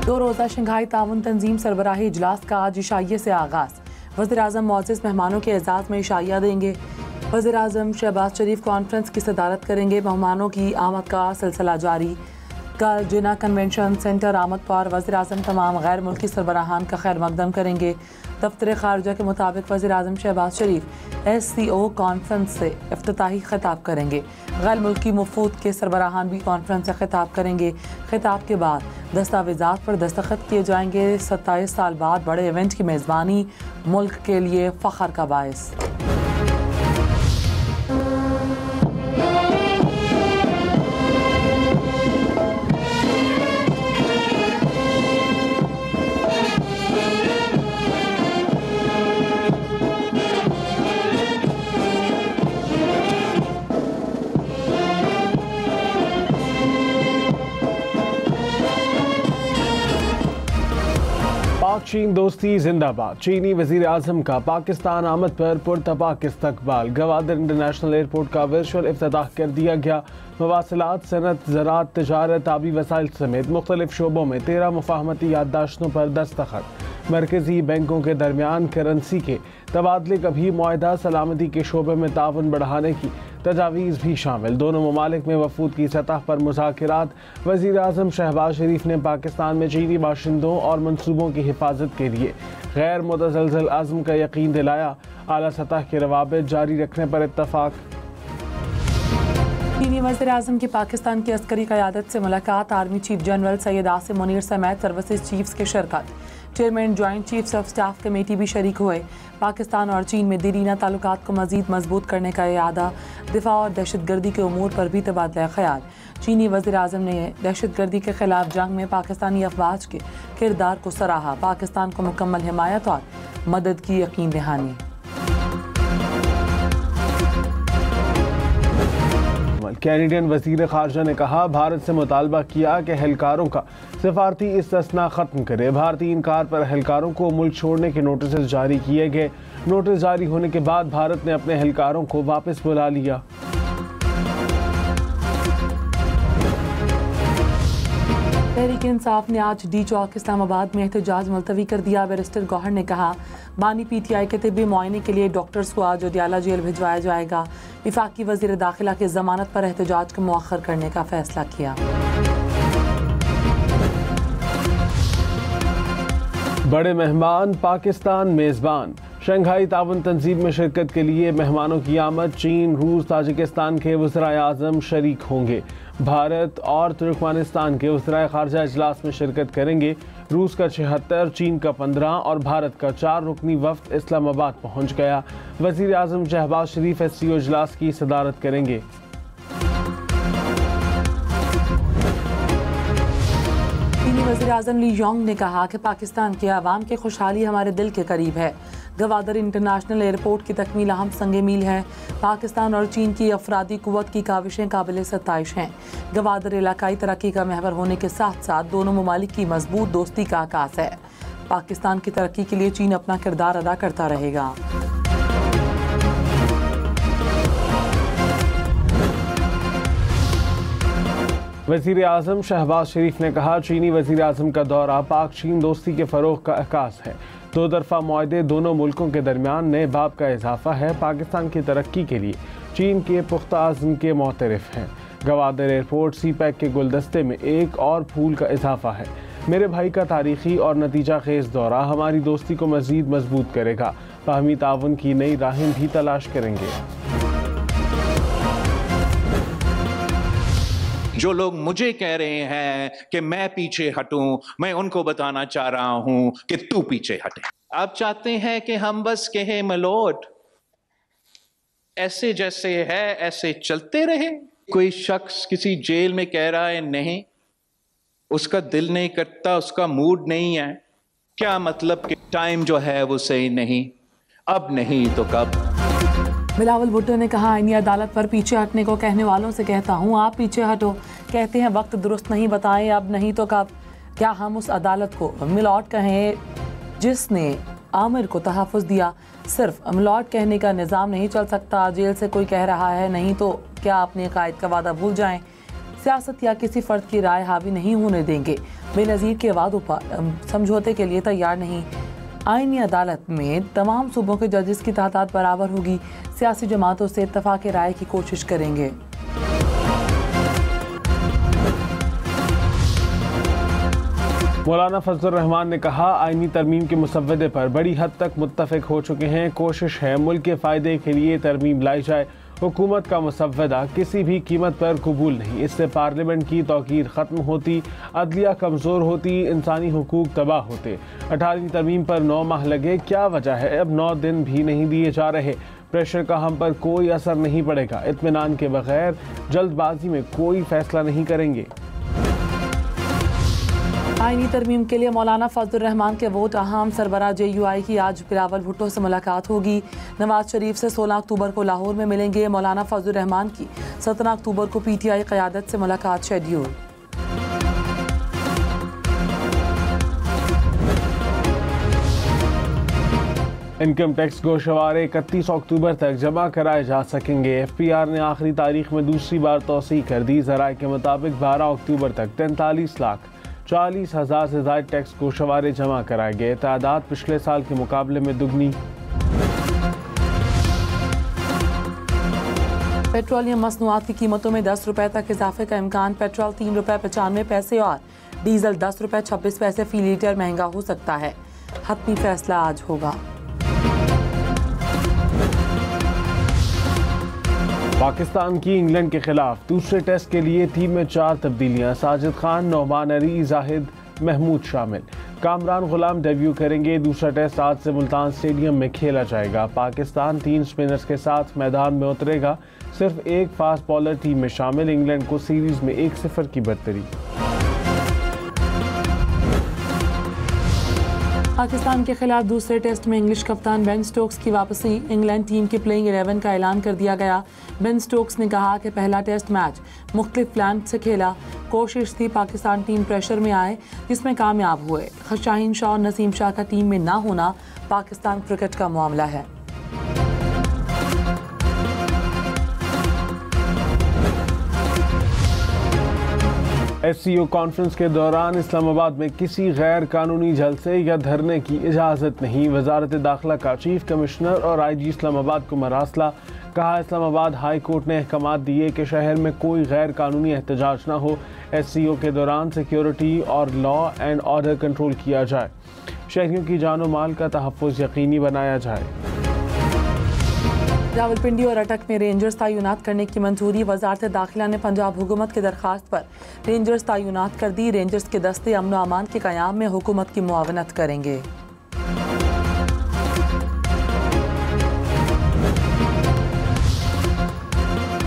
दो रोज़ा शंघाई ताउन तंजीम सरबराही इजलास का आज इशाइये से आगाज़। वज़ीर-ए-आज़म मुअज़्ज़ज़ मेहमानों के एजाज़ में इशाइया देंगे। वज़ीर-ए-आज़म शहबाज शरीफ कॉन्फ्रेंस की सदारत करेंगे। मेहमानों की आमद का सिलसिला जारी। कल जिना कन्वेंशन सेंटर आमद पर वज़ीर-ए-आज़म तमाम गैर मुल्की सरबराहान का खैर मकदम करेंगे। दफ्तर खारजा के मुताबिक वज़ीर-ए-आज़म शहबाज शरीफ SCO कॉन्फ्रेंस से इफ्तिताही खिताब करेंगे। गैर मुल्की मुफूद के सरबराहान भी कॉन्फ्रेंस से खिताब करेंगे। खिताब के बाद दस्तावेज़ात पर दस्तखत किए जाएंगे। 27 साल बाद बड़े इवेंट की मेज़बानी मुल्क के लिए फ़ख्र का बायस। पाक चीन दोस्ती जिंदाबाद। चीनी वजीर आजम का पाकिस्तान आमद पर पुरतपाक इस्तकबाल। गवादर इंटरनेशनल एयरपोर्ट का वर्चुअल इफ्तिताह कर दिया गया। मवासिलात, सनत, ज़राअत, तजारत, आबी वसाइल समेत मुख्तलिफ शोबों में 13 मुफाहमती याददाश्तों पर दस्तखत। मरकजी बैंकों के दरमियान करेंसी के तबादले का भी मुआहदा। सलामती के शोबे में ताउन बढ़ाने की तजावीज़ भी शामिल। दोनों ममालिक में वफूद की सतह पर मुज़ाकिरात। वज़ीर आज़म शहबाज शरीफ ने पाकिस्तान में चीनी बाशिंदों और मनसूबों की हिफाजत के लिए गैर मुतज़लज़ल अज़्म का यकीन दिलाया। आला सतह के रवाबित जारी रखने पर इत्तफाक। चीनी वज़ीर आज़म की पाकिस्तान की अस्करी क़यादत से मुलाकात। Army chief general Syed Asim Munir समेत सर्विसेज चीफ्स की शिरकत। Chairman joint chiefs of staff committee भी शरीक हुए। पाकिस्तान और चीन में दीरीना ताल्लुकात को मज़ीद मजबूत करने का इरादा। दिफा और दहशतगर्दी के उमूर पर भी तबादला ख्याल। चीनी वज़ीर आज़म ने दहशतगर्दी के खिलाफ जंग में पाकिस्तानी अफवाज के किरदार को सराहा। पाकिस्तान को मुकम्मल हिमायत और मदद की यकीन दहानी। कैनेडियन वज़ीर ख़ारजा ने कहा, भारत से मुतालबा किया कि एहलकारों का सिफारती इस्तिस्ना ख़त्म करे। भारतीय इनकार पर एहलकारों को मुल्क छोड़ने के नोटिस जारी किए गए। नोटिस जारी होने के बाद भारत ने अपने एहलकारों को वापस बुला लिया। तहरीक इंसाफ ने आज डी चौक इस्लामाबाद में एहतजाज मुलतवी कर दिया। बैरिस्टर गौहर ने कहा, बानी PTI के तिब्बी मुआयने के लिए डॉक्टर्स को आज अडियाला जेल भिजवाया जाएगा। वफाकी वज़ीर दाखिला की ज़मानत पर एहतजाज को मुअख्खर करने का फैसला किया। बड़े मेहमान पाकिस्तान मेज़बान। शंघाई ताउन तंजीम में शिरकत के लिए मेहमानों की आमद। चीन, रूस, ताजिकिस्तान के वज़राए आज़म शरीक होंगे। भारत और तुर्कमानिस्तान के वज़राए ख़ारजा इजलास में शिरकत करेंगे। रूस का 76, चीन का 15 और भारत का 4 रुकनी वफ़द इस्लामाबाद पहुँच गया। वज़ीर आज़म शहबाज शरीफ SCO इजलास की सदारत करेंगे। चीनी वज़ीर आज़म ली योंग ने कहा कि पाकिस्तान के अवाम की खुशहाली हमारे दिल के करीब है। गवादर इंटरनेशनल एयरपोर्ट की तकमील अहम संग मील है। पाकिस्तान और चीन की अफरादी कुव्वत की काविशें काबिल सत्ताइश हैं। गवादर इलाकाई तरक्की का महवर होने के साथ साथ दोनों ममालिक की मजबूत दोस्ती का आकाश है। पाकिस्तान की तरक्की के लिए चीन अपना किरदार अदा करता रहेगा। वज़ीर आज़म शहबाज शरीफ ने कहा, चीनी वज़ीर आज़म का दौरा पाक चीन दोस्ती के फ़रोग़ का आकाश है। दो तरफ़ा मुआहदे दोनों मुल्कों के दरमियान नए बाब का इजाफा है। पाकिस्तान की तरक्की के लिए चीन के पुख्ता आज़म के मोतरफ़ हैं। गवादर एयरपोर्ट CPEC के गुलदस्ते में एक और फूल का इजाफा है। मेरे भाई का तारीख़ी और नतीजा खेज़ दौरा हमारी दोस्ती को मज़ीद मजबूत करेगा। बाहमी ताउन की नई राहें भी तलाश करेंगे। जो लोग मुझे कह रहे हैं कि मैं पीछे हटूं, मैं उनको बताना चाह रहा हूं कि तू पीछे हटे। आप चाहते हैं कि हम बस कहें मलोट, ऐसे जैसे है ऐसे चलते रहे? कोई शख्स किसी जेल में कह रहा है नहीं, उसका दिल नहीं करता, उसका मूड नहीं है, क्या मतलब कि टाइम जो है वो सही नहीं, अब नहीं तो कब? बिलावल भुट्टो ने कहा, आईनी अदालत पर पीछे हटने को कहने वालों से कहता हूँ, आप पीछे हटो। कहते हैं वक्त दुरुस्त नहीं, बताएं अब नहीं तो कब? क्या हम उस अदालत को मिलॉट कहें जिसने आमिर को तहफ़्फ़ुज़ दिया? सिर्फ मिलॉट कहने का निज़ाम नहीं चल सकता। जेल से कोई कह रहा है नहीं तो क्या अपने कायद का वादा भूल जाएं? सियासत या किसी फर्द की राय हावी नहीं होने देंगे। बेनज़ीर के वादों पर समझौते के लिए तैयार नहीं। आईनी अदालत में तमाम सूबों के जजेस की तादाद बराबर होगी। सियासी जमातों से इत्तफाक राय की कोशिश करेंगे। मौलाना फजलुर रहमान ने कहा, आईनी तरमीम के मुसव्वदे पर बड़ी हद तक मुत्तफिक हो चुके हैं। कोशिश है मुल्क के फ़ायदे के लिए तरमीम लाई जाए। हुकूमत का मुसव्वदा किसी भी कीमत पर कबूल नहीं। इससे पार्लियामेंट की तौकीर ख़त्म होती, अदलिया कमज़ोर होती, इंसानी हुकूक तबाह होते। 18वीं तरमीम पर 9 माह लगे, क्या वजह है अब 9 दिन भी नहीं दिए जा रहे? प्रेशर का हम पर कोई असर नहीं पड़ेगा। इत्मीनान के बगैर जल्दबाजी में कोई फैसला नहीं करेंगे। आईनी तरमीम के लिए मौलाना फजलुर रहमान के वोट अहम। सरबरा JUI की आज बिलावल भुट्टो से मुलाकात होगी। नवाज शरीफ से 16 अक्टूबर को लाहौर में मिलेंगे। मौलाना फजलुर रहमान की 17 अक्टूबर को PTI क़यादत से मुलाकात शेड्यूल। इनकम टैक्स गोशवारे 31 अक्टूबर तक जमा कराए जा सकेंगे। FPR ने आखिरी तारीख में दूसरी बार तौसी कर दी। ज़राए के मुताबिक 12 अक्टूबर तक 43,40,000 से ज़ायद टैक्स गोशवारे जमा कराए गए। तादाद पिछले साल के मुकाबले में दुगनी। पेट्रोलियम मसनूआत की कीमतों में 10 रुपए तक इजाफे का इम्कान। पेट्रोल 3 रुपए 95 पैसे और डीजल 10 रुपए 26 पैसे फी लीटर महंगा हो सकता है। हतमी फैसला आज होगा। पाकिस्तान की इंग्लैंड के खिलाफ दूसरे टेस्ट के लिए टीम में 4 तब्दीलियां। साजिद खान, नौमान अली, जाहिद महमूद शामिल। कामरान गुलाम डेब्यू करेंगे। दूसरा टेस्ट आज से मुल्तान स्टेडियम में खेला जाएगा। पाकिस्तान 3 स्पिनर्स के साथ मैदान में उतरेगा। सिर्फ एक फास्ट बॉलर टीम में शामिल। इंग्लैंड को सीरीज में 1-0 की बढ़तरी। पाकिस्तान के खिलाफ दूसरे टेस्ट में इंग्लिश कप्तान बेन स्टोक्स की वापसी। इंग्लैंड टीम की प्लेइंग 11 का ऐलान कर दिया गया। बेन स्टोक्स ने कहा कि पहला टेस्ट मैच मुख्तलिफ प्लान से खेला। कोशिश थी पाकिस्तान टीम प्रेशर में आए, जिसमें कामयाब हुए। शाहीन शाह और नसीम शाह का टीम में ना होना पाकिस्तान क्रिकेट का मामला है। SCO कॉन्फ्रेंस के दौरान इस्लामाबाद में किसी गैर कानूनी जलसे या धरने की इजाज़त नहीं। वजारत दाखिला का चीफ कमिश्नर और IG इस्लामाबाद को मरासला। कहा, इस्लामाबाद हाई कोर्ट ने अहकाम दिए कि शहर में कोई गैर कानूनी एहतजाज न हो। SCO के दौरान सिक्योरिटी और लॉ एंड ऑर्डर कंट्रोल किया जाए। शहरियों की जान और माल का तहफ़्फ़ुज़ यकीनी बनाया जाए। रावलपिंडी और अटक में रेंजर्स तैनात करने की मंजूरी। वजारत दाखिला ने पंजाब हुकूमत की दरख्वास्त पर रेंजर्स तैनात कर दी। रेंजर्स के दस्ते अमन व अमान के क़याम में हुकूमत की मुआवनत करेंगे।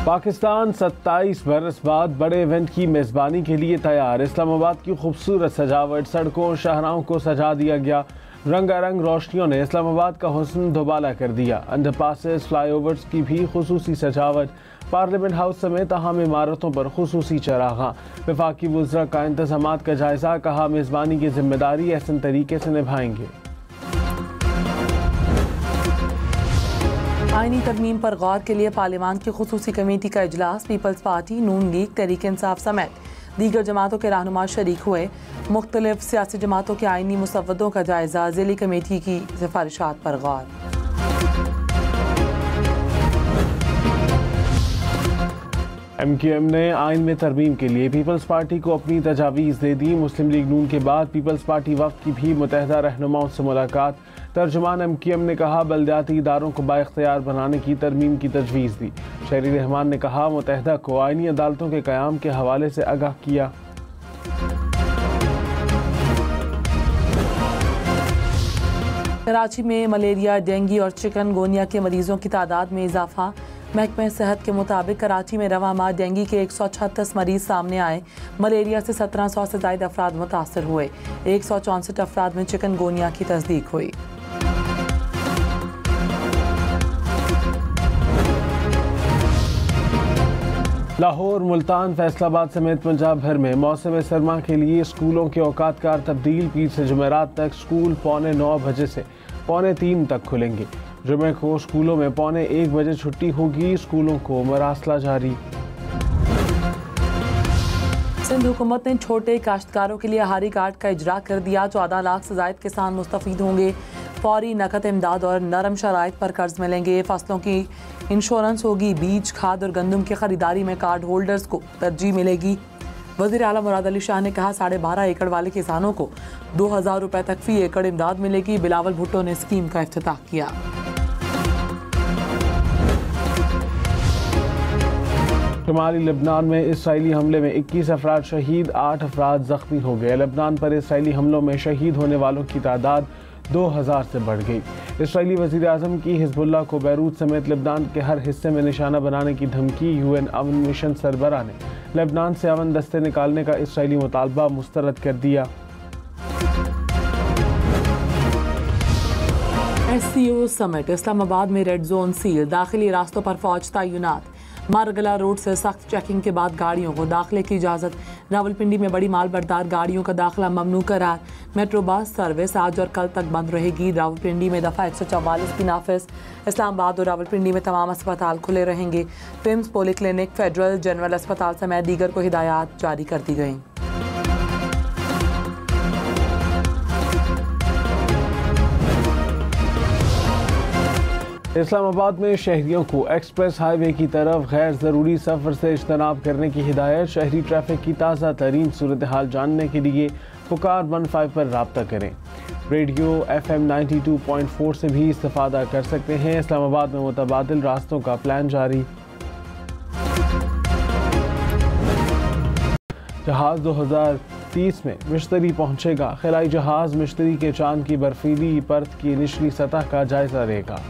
पाकिस्तान 27 बरस बाद बड़े इवेंट की मेज़बानी के लिए तैयार। इस्लामाबाद की खूबसूरत सजावट, सड़कों और शाहराहों को सजा दिया गया। रंगारंग रोशनियों ने इस्लामाबाद का हुस्न दोबाला कर दिया। अंडरपासेस, फ्लाईओवर्स की भी खुसूसी सजावट। पार्लियामेंट हाउस समेत अहम इमारतों पर खुसूसी चरागां। वफाकी वज़रा का इंतज़ामात का जायजा। कहा, मेज़बानी की जिम्मेदारी एहसन तरीके से निभाएंगे। आईनी तरमीम पर गौर के लिए पार्लियामान की खुसूसी कमेटी का इजलास। पीपल्स पार्टी, नून लीग, तहरीक इंसाफ समेत दीगर जमातों के रहनुमा शरीक हुए। मुख्तलिफ सियासी जमातों के आईनी मुसव्वदों का जायजा। ज़िली कमेटी की सिफारिशात पर गौर। MQM ने आइन में तरमीम के लिए पीपल्स पार्टी को अपनी तजावीज़ दे दी। मुस्लिम लीग नून के बाद पीपल्स पार्टी वफ़द की भी मुतहदा रहनुमाओं से मुलाकात। तर्जुमान MQM ने कहा, बल्दियाती इदारों को बाइख्तियार बनाने की तरमीम की तजवीज़ दी। शहरी रहमान ने कहा, मुतहदा को आइनी अदालतों के क़याम के हवाले से आगाह किया। कराची में मलेरिया, डेंगू और चिकनगोनिया के मरीजों की तादाद में इजाफा। महकमा सेहत के मुताबिक कराची में रवा माह डेंगू के 136 मरीज सामने आए। मलेरिया से 1700 से ज़ायद अफराद मुतासर हुए। 164 अफराद में चिकनगोनिया की तस्दीक हुई। लाहौर, मुल्तान, फैसलाबाद समेत पंजाब भर में मौसम सरमा के लिए स्कूलों के औकात कार तब्दील। पीर से जुमेरात तक स्कूल 9:15 बजे से 2:45 तक खुलेंगे। जुमे को स्कूलों में 1:15 बजे छुट्टी होगी। स्कूलों को मरासला जारी। सिंध हुकूमत ने छोटे काश्तकारों के लिए आहारी कार्ड का इजरा कर दिया। 14 लाख से ज़ायद किसान मुस्तफ़ीद होंगे। फौरी नकद इमदाद और नरम शराइत पर कर्ज मिलेंगे। फसलों की इंश्योरेंस होगी। बीज, खाद और गंदम की खरीदारी में कार्ड होल्डर्स को तरजीह मिलेगी। वज़ीर आला मुराद अली शाह ने कहा 12.5 एकड़ वाले किसानों को 2000 रुपये तक फ़ी एकड़ इमदाद मिलेगी। बिलावल भुट्टो ने स्कीम का इफ्तिताह किया। शुमाली लेबनान में इसराइली हमले में 21 अफराद शहीद, 8 अफराद जख्मी हो गए। लेबनान पर इसराइली हमलों में शहीद होने वालों की तादाद 2000 से बढ़ गई। इसराइली वज़ीर आज़म की हिज़्बुल्लाह को बैरूत समेत लेबनान के हर हिस्से में निशाना बनाने की धमकी। UN अमन मिशन सरबराह ने लेबनान से अमन दस्ते निकालने का इसराइली मुतालबा मुस्तरद कर दिया। SCO समिट, इस्लामाबाद में रेड जोन सील, दाखिली रास्तों पर फौज तैनात। मारगला रोड से सख्त चेकिंग के बाद गाड़ियों को दाखिले की इजाज़त। रावलपिंडी में बड़ी माल बरदार गाड़ियों का दाखिला ममनू करार। मेट्रो बस सर्विस आज और कल तक बंद रहेगी। रावलपिंडी में दफ़ा 144 की नाफिज। इस्लामाबाद और रावलपिंडी में तमाम अस्पताल खुले रहेंगे। पिम्स, पोली क्लिनिक, फेडरल जनरल अस्पताल समेत दीगर को हिदायत जारी कर दी गई। इस्लामाबाद में शहरियों को एक्सप्रेस हाईवे की तरफ गैर ज़रूरी सफ़र से इज्तनाब करने की हिदायत। शहरी ट्रैफिक की ताज़ा तरीन सूरत हाल जानने के लिए पुकार 15 पर रब्ता करें। रेडियो FM 92.4 से भी इस्तेफादा कर सकते हैं। इस्लामाबाद में मुतबादिल रास्तों का प्लान जारी। जहाज़ 2030 में मिश्तरी पहुंचेगा। खलाई जहाज़ मिश्तरी के चांद की बर्फीली परत की निचली सतह का जायजा लेगा।